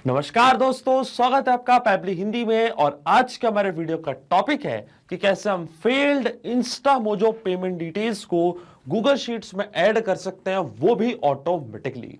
नमस्कार दोस्तों, स्वागत है आपका पैबली हिंदी में। और आज का हमारे वीडियो का टॉपिक है कि कैसे हम failed Insta mojo payment details को गूगल शीट्स में ऐड कर सकते हैं, वो भी ऑटोमेटिकली।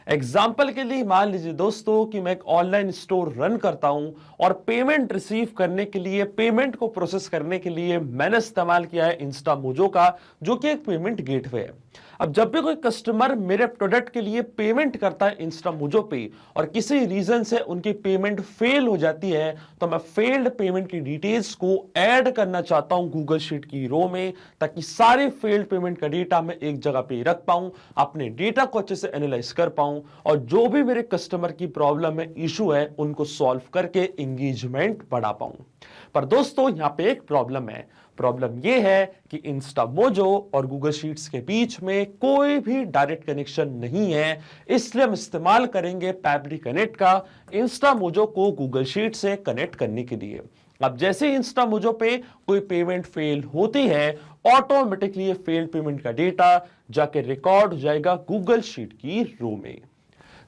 एग्जाम्पल के लिए मान लीजिए दोस्तों कि मैं एक ऑनलाइन स्टोर रन करता हूं और पेमेंट रिसीव करने के लिए, पेमेंट को प्रोसेस करने के लिए मैंने इस्तेमाल किया है इंस्टा मोजो का, जो कि एक पेमेंट गेटवे है। अब जब भी कोई कस्टमर मेरे प्रोडक्ट के लिए पेमेंट करता है इंस्टा मोजो पे और किसी रीजन से उनकी पेमेंट फेल हो जाती है, तो मैं फेल्ड पेमेंट की डिटेल्स को ऐड करना चाहता हूं गूगल शीट की रो में, ताकि सारे फेल्ड पेमेंट का डेटा मैं एक जगह पे रख पाऊं, अपने डेटा को अच्छे से एनालाइज कर पाऊं और जो भी मेरे कस्टमर की प्रॉब्लम है, इशू है, उनको सॉल्व करके एंगेजमेंट बढ़ा पाऊं। पर दोस्तों यहां पे एक प्रॉब्लम है। प्रॉब्लम यह है कि इंस्टा मोजो और गूगल शीट्स के बीच में कोई भी डायरेक्ट कनेक्शन नहीं है, इसलिए हम इस्तेमाल करेंगे पैबली कनेक्ट का इंस्टा मोजो को गूगल शीट से कनेक्ट करने के लिए। अब जैसे इंस्टा मोजो पे कोई पेमेंट फेल होती है, ऑटोमेटिकली ये फेल्ड पेमेंट का डेटा जाके रिकॉर्ड हो जाएगा गूगल शीट की रो में।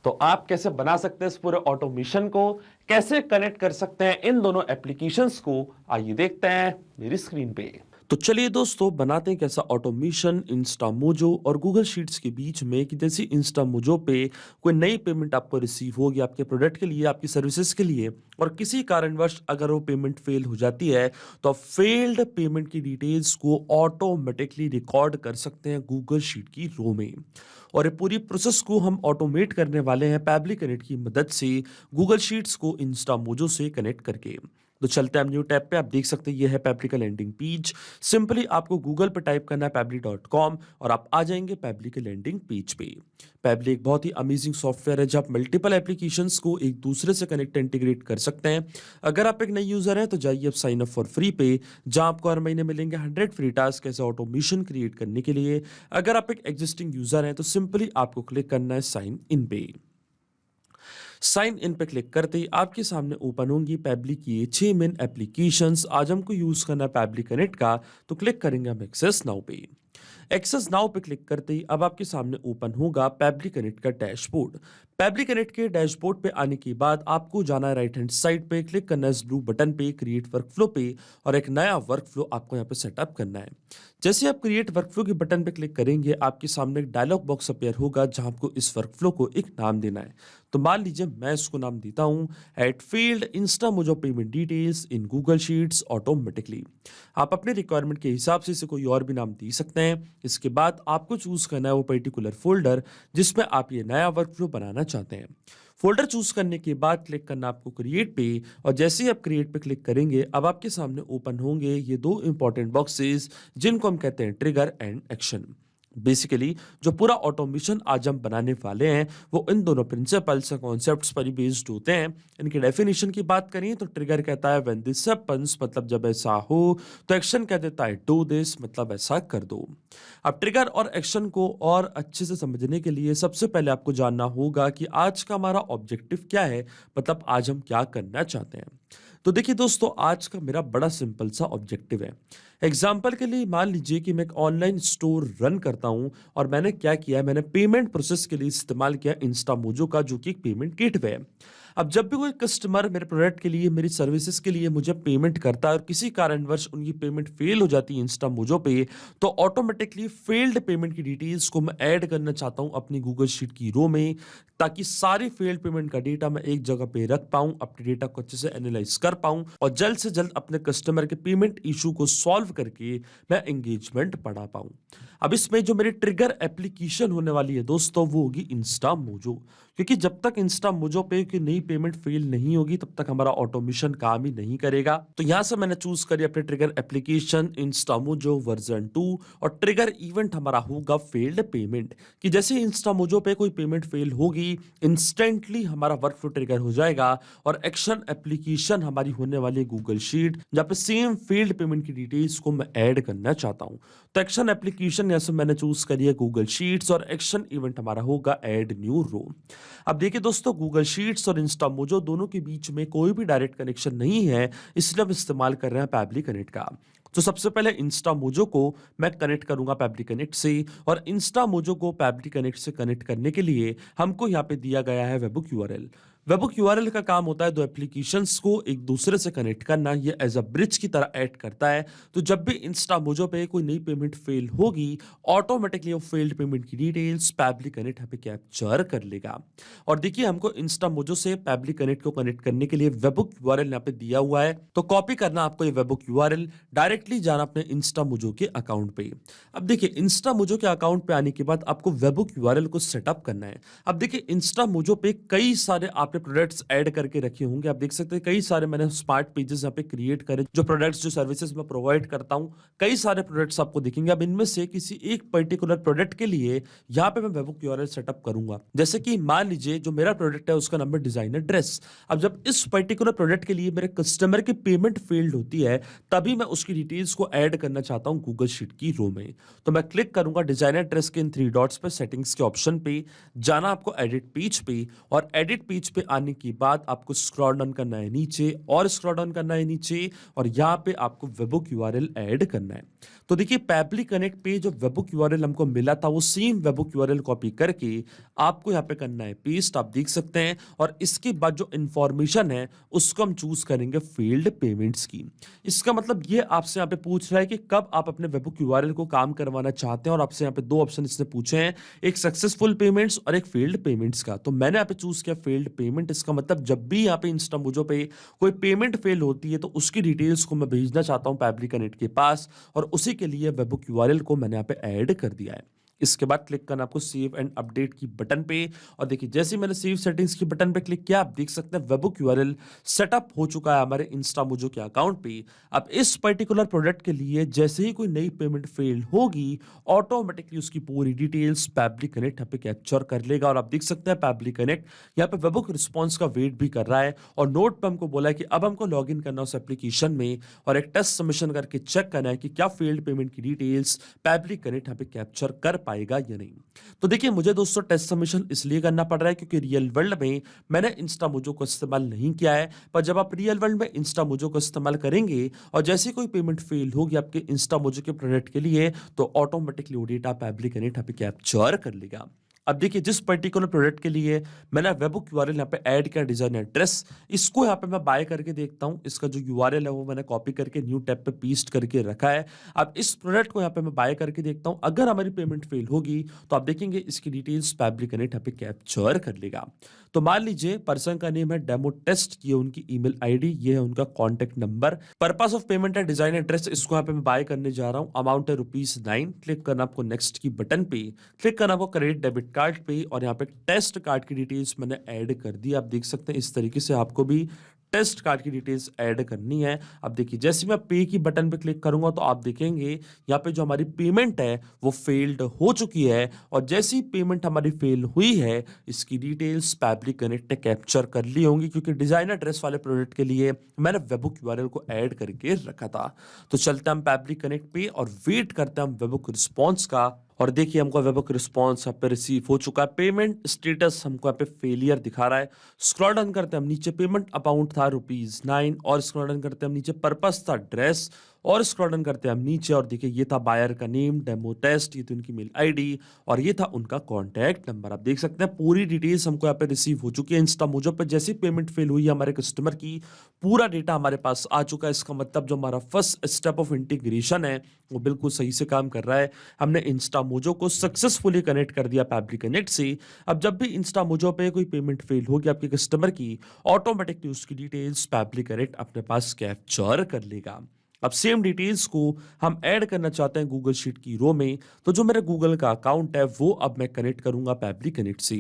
तो आप कैसे बना सकते हैं इस पूरे ऑटोमेशन को, कैसे कनेक्ट कर सकते हैं इन दोनों एप्लीकेशंस को, आइए देखते हैं मेरी स्क्रीन पे। तो चलिए दोस्तों, बनाते हैं कैसा ऑटोमेशन इंस्टा मोजो और गूगल शीट्स के बीच में। कि जैसे इंस्टा मोजो पे कोई नई पेमेंट आपको रिसीव होगी आपके प्रोडक्ट के लिए, आपकी सर्विसेज के लिए, और किसी कारणवश अगर वो पेमेंट फेल हो जाती है, तो फेल्ड पेमेंट की डिटेल्स को ऑटोमेटिकली रिकॉर्ड कर सकते हैं गूगल शीट की रो में। और ये पूरी प्रोसेस को हम ऑटोमेट करने वाले हैं पैबली कनेक्ट की मदद से, गूगल शीट्स को इंस्टा मोजो से कनेक्ट करके। तो चलते हैं हम न्यू टैब पे। आप देख सकते हैं ये है पैबली का लैंडिंग पेज। सिंपली आपको गूगल पे टाइप करना है पैबली.com और आप आ जाएंगे पैबली के लैंडिंग पेज पे। पैबली एक बहुत ही अमेजिंग सॉफ्टवेयर है, जहां आप मल्टीपल एप्लीकेशंस को एक दूसरे से कनेक्ट इंटीग्रेट कर सकते हैं। अगर आप एक नई यूजर हैं तो जाइए अब साइन अप फॉर फ्री पे, जहां आपको हर महीने मिलेंगे 100 फ्री टास्क ऐसे ऑटोमेशन क्रिएट करने के लिए। अगर आप एक एग्जिस्टिंग यूजर हैं तो सिंपली आपको क्लिक करना है साइन इन पे। साइन इन पे क्लिक करते ही आपके सामने ओपन होंगी पैबली की ये 6 मेन एप्लीकेशंस। आज हमको यूज करना है पैबली कनेक्ट का, तो क्लिक करेंगे हम एक्सेस नाउ पे। एक्सेस नाउ पे क्लिक करते ही अब आपके सामने ओपन होगा पैबली कनेक्ट का डैशबोर्ड। पैबली कनेक्ट के डैशबोर्ड पे आने के बाद आपको जाना है राइट हैंड साइड पे, क्लिक करना है इस ब्लू बटन पे क्रिएट वर्कफ्लो पे, और एक नया वर्कफ्लो आपको यहाँ पे सेटअप करना है। जैसे आप क्रिएट वर्कफ्लो के बटन पे क्लिक करेंगे, आपके सामने एक डायलॉग बॉक्स अपीयर होगा, जहां आपको इस वर्कफ्लो को एक नाम देना है। तो मान लीजिए मैं इसको नाम देता हूं eight field Insta mojo payment details in Google sheets automatically. आप अपने रिक्वायरमेंट के हिसाब से इसे कोई और भी नाम दे सकते हैं। इसके बाद आपको चूज करना है वो पर्टिकुलर फोल्डर जिसमें आप ये नया वर्कफ्लो बनाना चाहते हैं। फोल्डर चूज करने के बाद क्लिक करना आपको क्रिएट पे, और जैसे ही आप क्रिएट पे क्लिक करेंगे, अब आपके सामने ओपन होंगे ये दो इंपॉर्टेंट बॉक्सेस, जिनको हम कहते हैं ट्रिगर एंड एक्शन। बेसिकली जो पूरा ऑटोमेशन आज हम बनाने वाले हैं, वो इन दोनों प्रिंसिपल्स या कॉन्सेप्ट्स पर ही बेस्ड होते हैं। इनकी डेफिनेशन की बात करें तो ट्रिगर कहता है व्हेन दिस हैपेंस, मतलब जब ऐसा हो। तो एक्शन कह देता है डू दिस, मतलब ऐसा कर दो। अब ट्रिगर और एक्शन को और अच्छे से समझने के लिए सबसे पहले आपको जानना होगा कि आज का हमारा ऑब्जेक्टिव क्या है, मतलब आज हम क्या करना चाहते हैं। तो देखिए दोस्तों, आज का मेरा बड़ा सिंपल सा ऑब्जेक्टिव है। एग्जाम्पल के लिए मान लीजिए कि मैं एक ऑनलाइन स्टोर रन करता हूं और मैंने क्या किया है, मैंने पेमेंट प्रोसेस के लिए इस्तेमाल किया इंस्टा मोजो का, जो कि एक पेमेंट गेटवे है। अब जब भी कोई कस्टमर मेरे प्रोडक्ट के लिए, मेरी सर्विसेज के लिए मुझे पेमेंट करता है और किसी कारणवश उनकी पेमेंट फेल हो जाती है इंस्टा मोजो पे, तो ऑटोमेटिकली फेल्ड पेमेंट की डिटेल्स को मैं ऐड करना चाहता हूं अपनी गूगल शीट की रो में, ताकि सारी फेल्ड पेमेंट का डेटा मैं एक जगह पे रख पाऊं, अपने डेटा को अच्छे से एनालाइज कर पाऊं और जल्द से जल्द अपने कस्टमर के पेमेंट इशू को सॉल्व करके मैं एंगेजमेंट बढ़ा पाऊं। अब इसमें जो मेरी ट्रिगर एप्लीकेशन होने वाली है दोस्तों, वो होगी इंस्टा मोजो, क्योंकि जब तक इंस्टा मोजो पे की नई पेमेंट फेल नहीं होगी, तब तक हमारा ऑटोमेशन काम ही नहीं करेगा। तो यहां से मैंने चूज करी अपने trigger application Insta mojo version 2, और ट्रिगर इवेंट हमारा होगा फेल्ड पेमेंट। कि जैसे इंस्टा मोजो पे कोई पेमेंट फेल होगी, इंस्टेंटली हमारा वर्कफ्लो ट्रिगर हो जाएगा और एक्शन एप्लीकेशन हमारी होने वाली है गूगल शीट, जहां पे सेम फेल्ड पेमेंट की डिटेल्स को मैं ऐड करना चाहता हूं। तो एक्शन एप्लीकेशन यहां से मैंने चूज करी है गूगल शीट्स, और एक्शन इवेंट हमारा होगा ऐड न्यू रो। अब देखिए दोस्तों, गूगल शीट्स और इंस्टा मोजो दोनों के बीच में कोई भी डायरेक्ट कनेक्शन नहीं है, इसलिए हम इस्तेमाल कर रहे हैं पैबली कनेक्ट का। तो सबसे पहले इंस्टा मोजो को मैं कनेक्ट करूंगा पैबली कनेक्ट से, और इंस्टा मोजो को पैबली कनेक्ट से कनेक्ट करने के लिए हमको यहाँ पे दिया गया है वेबबुक यूआरएल। वेबहुक यूआरएल का काम होता है दो एप्लीकेशंस को एक दूसरे से कनेक्ट करना। ये एज अ ब्रिज की तरह ऐड करता है। तो जब भी इंस्टा मोजो पे कोई नई पेमेंट फेल होगी, ऑटोमेटिकली वो फेल्ड पेमेंट की डिटेल्स पैबली कनेक्ट यहाँ पे कैप्चर कर लेगा। और देखिए, हमको इंस्टा मोजो से पैबली कनेक्ट को कनेक्ट करने के लिए वेबहुक यूआरएल यहाँ पे दिया हुआ है। तो कॉपी करना आपको ये वेबहुक यूआरएल, डायरेक्टली जाना अपने इंस्टा मोजो के अकाउंट पे। अब देखिए, इंस्टा मोजो के अकाउंट पे आने के बाद आपको वेबहुक यूआरएल को सेटअप करना है। अब देखिए, इंस्टा मोजो पे कई सारे आपने प्रोडक्ट्स ऐड करके रखे होंगे। आप देख सकते हैं कई सारे मैंने स्मार्ट पेजेस यहाँ पे क्रिएट करे, जो प्रोडक्ट्स जो सर्विसेज मैं प्रोवाइड करता हूँ, कई सारे प्रोडक्ट्स आपको दिखेंगे। अब इनमें से किसी एक पर्टिकुलर प्रोडक्ट के लिए यहाँ पे मैं वेबहुक यूआरएल सेटअप करूंगा। जैसे कि मान लीजिए जो मेरा प्रोडक्ट है उसका नाम है डिजाइनर ड्रेस। अब जब इस पर्टिकुलर प्रोडक्ट के लिए मेरे कस्टमर की पेमेंट फेल्ड होती है, तभी मैं उसकी डिटेल्स को ऐड करना चाहता हूँ गूगल शीट की रो में। तो मैं क्लिक करूंगा डिजाइनर ड्रेस के इन 3 डॉट्स पे, सेटिंग्स के ऑप्शन पे जाना, आपको एडिट पेज पे, और एडिट पेज पे आने के बाद आपको स्क्रॉल डाउन करना है नीचे, और स्क्रॉल डाउन करना है नीचे, और यहाँ पे आपको वेबहुक यूआरएल ऐड करना है। तो देखिए, पैबली कनेक्ट पे जो वेबहुक यूआरएल हमको मिला था, वो सेम वेबहुक यूआरएल कॉपी करके आपको यहाँ पे करना है पेस्ट, आप देख सकते हैं। और इसके बाद जो इंफॉर्मेशन है उसको हम चूज करेंगे फील्ड पेमेंट्स की। इसका मतलब ये आपसे यहाँ पे पूछ रहा है कि कब आप अपने वेबहुक यूआरएल को काम करवाना चाहते हैं, और आपसे यहाँ पे 2 ऑप्शन इसने पूछे हैं, एक सक्सेसफुल पेमेंट्स और एक फेल्ड पेमेंट्स का। तो मैंने यहाँ पे चूज किया फेल्ड पेमेंट। इसका मतलब जब भी यहाँ पे इंस्टा मोजो पे कोई पेमेंट फेल होती है तो उसकी डिटेल्स को मैं भेजना चाहता हूँ पैबली कनेक्ट के पास, और उसी के लिए वेबहुक यूआरएल को मैंने यहाँ पे ऐड कर दिया है। इसके बाद क्लिक करना आपको सेव एंड अपडेट की बटन पे, और देखिए जैसे ही मैंने सेव सेटिंग्स की बटन पे क्लिक किया, आप देख सकते हैं वेबहुक यूआरएल सेटअप हो चुका है हमारे इंस्टा मोजो के अकाउंट पे। अब इस पर्टिकुलर प्रोडक्ट के लिए जैसे ही कोई नई पेमेंट फेल होगी, ऑटोमेटिकली उसकी पूरी डिटेल्स पैबली कनेक्ट यहाँ पे कैप्चर कर लेगा। और आप देख सकते हैं पैबली कनेक्ट यहाँ पे वेबहुक रिस्पॉन्स का वेट भी कर रहा है, और नोट पे हमको बोला है कि अब हमको लॉग इन करना उस एप्लीकेशन में और एक टेस्ट सबमिशन करके चेक करना है कि क्या फेल्ड पेमेंट की डिटेल्स पैबली कनेक्ट यहाँ पे कैप्चर कर पाएगा या नहीं। तो देखिए, मुझे दोस्तों टेस्ट सबमिशन इसलिए करना पड़ रहा है क्योंकि रियल वर्ल्ड में मैंने इंस्टा मोजो को इस्तेमाल नहीं किया है। पर जब आप रियल वर्ल्ड में इंस्टा मोजो को इस्तेमाल करेंगे और जैसे कोई पेमेंट फेल होगी आपके इंस्टा मोजो के प्रोडक्ट के लिए, तो ऑटोमेटिकली वो डेटा पैबली कनेक्ट यहाँ पे कैप्चर कर लेगा। अब देखिए, जिस पर्टिकुलर प्रोडक्ट के लिए मैंने वेबहुक यूआरएल यहाँ पे ऐड किया डिजाइनर ड्रेस, इसको यहाँ पे मैं बाय करके देखता हूँ। इसका जो यूआरएल है वो मैंने कॉपी करके न्यू टैब पे पेस्ट करके रखा है। अब इस प्रोडक्ट को यहाँ पे मैं बाय करके देखता हूँ, अगर हमारी पेमेंट फेल होगी तो आप देखेंगे इसकी डिटेल्स पैबली कनेक्ट यहाँ पे कैप्चर कर लेगा। तो मान लीजिए पर्सन का नेम है डेमो टेस्ट, ये उनकी ईमेल आईडी, ये है उनका contact number, purpose of payment है डिजाइनर ड्रेस, इसको यहाँ पे मैं बाय करने जा रहा हूँ, अमाउंट है ₹9। क्लिक करना आपको नेक्स्ट की बटन पे, क्लिक करना आपको क्रेडिट डेबिट कार्ड पे, और यहाँ पे टेस्ट कार्ड की डिटेल्स मैंने ऐड कर दी। आप देख सकते हैं इस तरीके से आपको भी टेस्ट कार्ड की डिटेल्स ऐड करनी है। अब देखिए, जैसे मैं पे की बटन पे क्लिक करूंगा तो आप देखेंगे यहाँ पे जो हमारी पेमेंट है वो फेल्ड हो चुकी है, और जैसी पेमेंट हमारी फेल हुई है इसकी डिटेल्स पैबली कनेक्ट ने कैप्चर कर ली होंगी, क्योंकि डिजाइनर ड्रेस वाले प्रोडक्ट के लिए मैंने वेबहुक यूआरएल को ऐड करके रखा था। तो चलते हैं हम पैबली कनेक्ट पे और वेट करते हैं हम वेबहुक रिस्पॉन्स का। और देखिए, हमको वेबहुक रिस्पॉन्स यहाँ पे रिसीव हो चुका है। पेमेंट स्टेटस हमको यहाँ पे फेलियर दिखा रहा है। स्क्रॉल डाउन करते हैं हम नीचे, पेमेंट अमाउंट था ₹9, और स्क्रॉल डाउन करते हैं हम नीचे, पर्पस था ड्रेस, और स्क्रॉल डाउन करते हैं हम नीचे, और देखिए ये था बायर का नेम डेमो टेस्ट, ये थी उनकी मेल आईडी, और ये था उनका कॉन्टैक्ट नंबर। आप देख सकते हैं पूरी डिटेल्स हमको यहाँ पे रिसीव हो चुकी है। इंस्टा मोजो पे जैसी पेमेंट फेल हुई है हमारे कस्टमर की, पूरा डेटा हमारे पास आ चुका है। इसका मतलब जो हमारा फर्स्ट स्टेप ऑफ इंटीग्रेशन है वो बिल्कुल सही से काम कर रहा है। हमने इंस्टा मोजो को सक्सेसफुली कनेक्ट कर दिया पैबली कनेक्ट से। अब जब भी इंस्टा मोजो पे कोई पेमेंट फेल होगी आपके कस्टमर की, ऑटोमेटिकली उसकी डिटेल्स पैबली कनेक्ट अपने पास कैप्चर कर लेगा। अब सेम डिटेल्स को हम ऐड करना चाहते हैं गूगल शीट की रो में, तो जो मेरा गूगल का अकाउंट है वो अब मैं कनेक्ट करूंगा पैबली कनेक्ट से।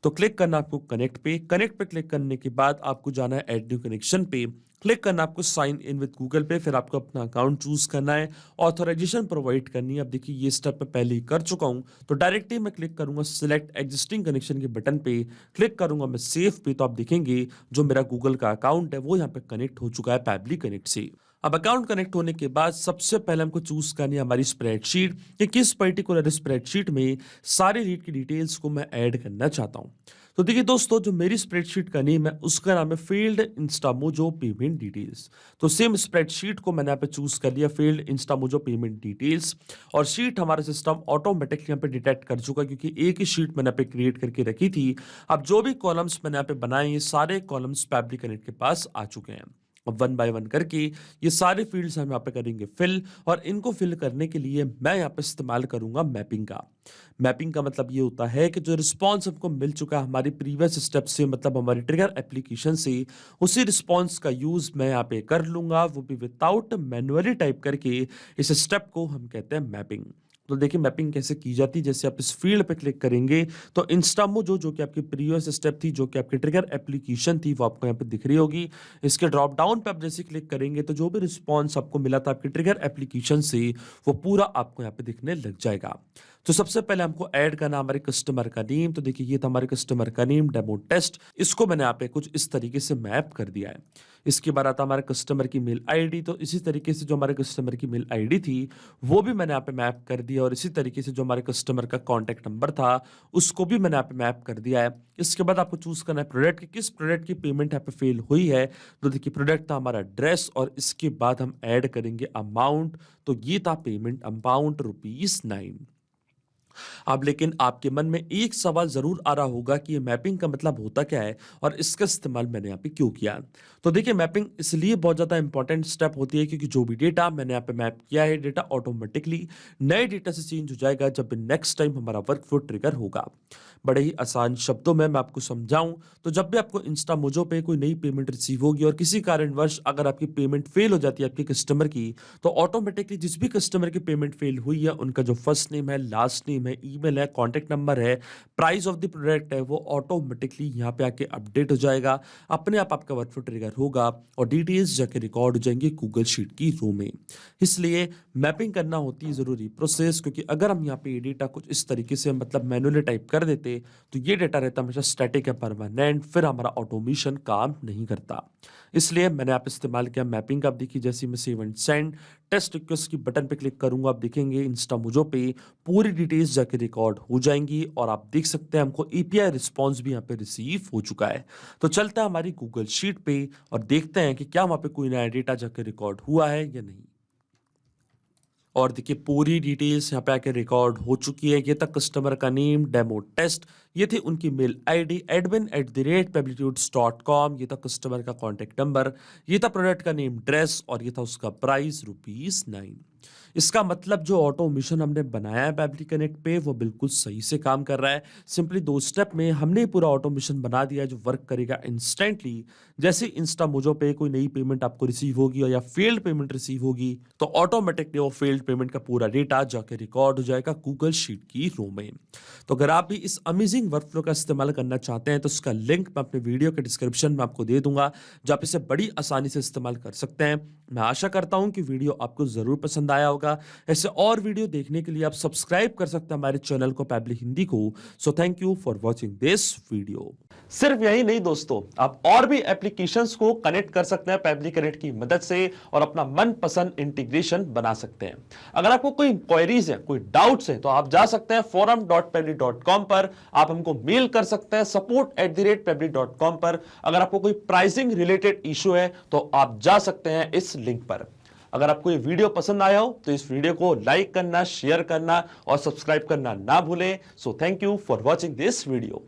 तो क्लिक करना आपको कनेक्ट पे क्लिक करने के बाद आपको जाना है ऐड न्यू कनेक्शन पे, क्लिक करना आपको साइन इन विद गूगल पे, फिर आपको अपना अकाउंट चूज करना है, ऑथराइजेशन प्रोवाइड करनी है। अब देखिए ये स्टेप मैं पहले ही कर चुका हूं, तो डायरेक्टली मैं क्लिक करूंगा सिलेक्ट एग्जिस्टिंग कनेक्शन के बटन पे, क्लिक करूंगा मैं सेव पे, तो आप देखेंगे जो मेरा गूगल का अकाउंट है वो यहाँ पे कनेक्ट हो चुका है पैबली कनेक्ट से। अब अकाउंट कनेक्ट होने के बाद सबसे पहले हमको चूज करनी है हमारी स्प्रेडशीट कि किस पर्टिकुलर स्प्रेडशीट में सारी रीड की डिटेल्स को मैं ऐड करना चाहता हूं। तो देखिए दोस्तों, जो मेरी स्प्रेडशीट का नेम है उसका नाम है फील्ड इंस्टामोजो पेमेंट डिटेल्स। तो सेम स्प्रेडशीट को मैंने यहाँ पे चूज कर लिया, फील्ड इंस्टामोजो पेमेंट डिटेल्स। और शीट हमारा सिस्टम ऑटोमेटिकली यहाँ पे डिटेक्ट कर चुका है, क्योंकि एक ही शीट मैंने यहाँ पे क्रिएट करके रखी थी। अब जो भी कॉलम्स मैंने यहाँ पे बनाए, ये सारे कॉलम्स पैब्लिक कनेक्ट के पास आ चुके हैं। अब वन बाय वन करके ये सारे फील्ड्स हम यहाँ पे करेंगे फिल, और इनको फिल करने के लिए मैं यहाँ पे इस्तेमाल करूंगा मैपिंग का। मैपिंग का मतलब ये होता है कि जो रिस्पॉन्स हमको मिल चुका है हमारी प्रीवियस स्टेप से, मतलब हमारी ट्रिगर एप्लीकेशन से, उसी रिस्पॉन्स का यूज मैं यहाँ पे कर लूंगा, वो भी विदाउट मैनुअली टाइप करके। इस स्टेप को हम कहते हैं मैपिंग। तो देखिए मैपिंग कैसे की जाती है। जैसे आप इस फील्ड पे क्लिक करेंगे तो इंस्टामोजो जो कि आपकी प्रीवियस स्टेप थी, जो कि आपकी ट्रिगर एप्लीकेशन थी, वो आपको यहाँ पे दिख रही होगी। इसके ड्रॉप डाउन पे आप जैसे क्लिक करेंगे तो जो भी रिस्पॉन्स आपको मिला था आपकी ट्रिगर एप्लीकेशन से, वो पूरा आपको यहाँ पे दिखने लग जाएगा। तो सबसे पहले हमको ऐड करना हमारे कस्टमर का नेम। तो देखिए ये था हमारे कस्टमर का नेम, डेमो टेस्ट। इसको मैंने यहाँ पे कुछ इस तरीके से मैप कर दिया है। इसके बाद आता हमारे कस्टमर की मेल आईडी। तो इसी तरीके से जो हमारे कस्टमर की मेल आईडी थी वो भी मैंने यहाँ पे मैप कर दिया, और इसी तरीके से जो हमारे कस्टमर का कॉन्टैक्ट नंबर था उसको भी मैंने यहाँ पे मैप कर दिया है। इसके बाद आपको चूज करना है प्रोडक्ट की, किस प्रोडक्ट की पेमेंट यहाँ पे फेल हुई है। तो देखिए प्रोडक्ट था हमारा ड्रेस, और इसके बाद हम ऐड करेंगे अमाउंट। तो ये था पेमेंट अमाउंट ₹9। अब लेकिन आपके मन में एक सवाल जरूर आ रहा होगा कि ये मैपिंग का मतलब होता क्या है और इसका इस्तेमाल मैंने यहाँ पे क्यों किया। तो देखिए मैपिंग इसलिए बहुत ज़्यादा इंपॉर्टेंट स्टेप होती है क्योंकि जो भी डेटा मैंने यहाँ पे मैप किया है, डेटा ऑटोमेटिकली नए डेटा से चेंज हो जाएगा जब नेक्स्ट टाइम हमारा वर्क फ्लो ट्रिगर होगा। बड़े ही आसान शब्दों में मैं आपको समझाऊं तो जब भी आपको इंस्टामोजो पे कोई नई पेमेंट रिसीव होगी और किसी कारणवश अगर आपकी पेमेंट फेल हो जाती है आपके कस्टमर की, तो ऑटोमेटिकली जिस भी कस्टमर की पेमेंट फेल हुई है उनका जो फर्स्ट नेम है, लास्ट नेम है, ईमेल है, कॉन्टैक्ट नंबर है, प्राइस ऑफ द प्रोडक्ट है, वो ऑटोमेटिकली यहाँ पे आके अपडेट हो जाएगा। अपने आप आपका वर्कफ्लो ट्रिगर होगा और डिटेल्स जाके रिकॉर्ड हो जाएंगे गूगल शीट की रो में। इसलिए मैपिंग करना होती है जरूरी प्रोसेस, क्योंकि अगर हम यहाँ पे ये डेटा कुछ इस तरीके से मतलब मैनुअली टाइप कर देते तो ये डेटा रहता हमेशा स्टैटिक है, परमानेंट, फिर हमारा ऑटोमेशन काम नहीं करता। इसलिए मैंने आप इस्तेमाल किया मैपिंग का। आप देखिए जैसे मैं save and send test request की बटन पे क्लिक करूंगा, आप देखेंगे इंस्टामोजो पे पूरी डिटेल्स जाके रिकॉर्ड हो जाएंगी, और आप देख सकते हैं हमको एपीआई रिस्पॉन्स भी यहाँ पे रिसीव हो चुका है। तो चलता है हमारी गूगल शीट पे और देखते हैं कि क्या वहां पे कोई नया डेटा जाके रिकॉर्ड हुआ है या नहीं। और देखिए पूरी डिटेल्स यहाँ पे आके रिकॉर्ड हो चुकी है। ये था कस्टमर का नेम, डेमो टेस्ट, ये थी उनकी मेल आईडी admin@pablitudes.com, ये था कस्टमर का कॉन्टैक्ट नंबर, ये था प्रोडक्ट का नेम ड्रेस, और ये था उसका प्राइस ₹9। इसका मतलब जो ऑटोमेशन हमने बनाया है पैब्ली कनेक्ट पे वो बिल्कुल सही से काम कर रहा है। सिंपली 2 स्टेप में हमने पूरा ऑटोमेशन बना दिया है जो वर्क करेगा इंस्टेंटली। जैसे इंस्टामोजो पे कोई नई पेमेंट आपको रिसीव होगी या फेल्ड पेमेंट रिसीव होगी तो ऑटोमेटिकली वो फेल्ड पेमेंट का पूरा डेटा जाके रिकॉर्ड हो जाएगा गूगल शीट की रो में। तो अगर आप भी इस अमेजिंग वर्कफ्लो का इस्तेमाल करना चाहते हैं तो उसका लिंक मैं अपने वीडियो के डिस्क्रिप्शन में आपको दे दूंगा, जहाँ आप इसे बड़ी आसानी से इस्तेमाल कर सकते हैं। मैं आशा करता हूं कि वीडियो आपको जरूर पसंद आया होगा। ऐसे और वीडियो देखने के लिए आप सब्सक्राइब कर सकते हैं हमारे चैनल को पैब्ली हिंदी को। So thank you for watching this video. सिर्फ यही नहीं दोस्तों, आप और भी एप्लीकेशंस को कनेक्ट कर सकते हैं पैब्ली कनेक्ट की मदद से और अपना मनपसंद इंटीग्रेशन बना सकते हैं। अगर आपको कोई क्वेरीज है, कोई डाउट्स है तो आप जा सकते हैं forum.pably.com पर, आप हमको मेल कर सकते हैं support@pably.com पर। अगर आपको कोई प्राइसिंग रिलेटेड इशू है तो आप जा सकते हैं इस लिंक पर। अगर आपको ये वीडियो पसंद आया हो तो इस वीडियो को लाइक करना, शेयर करना और सब्सक्राइब करना ना भूलें। So thank you for watching this video.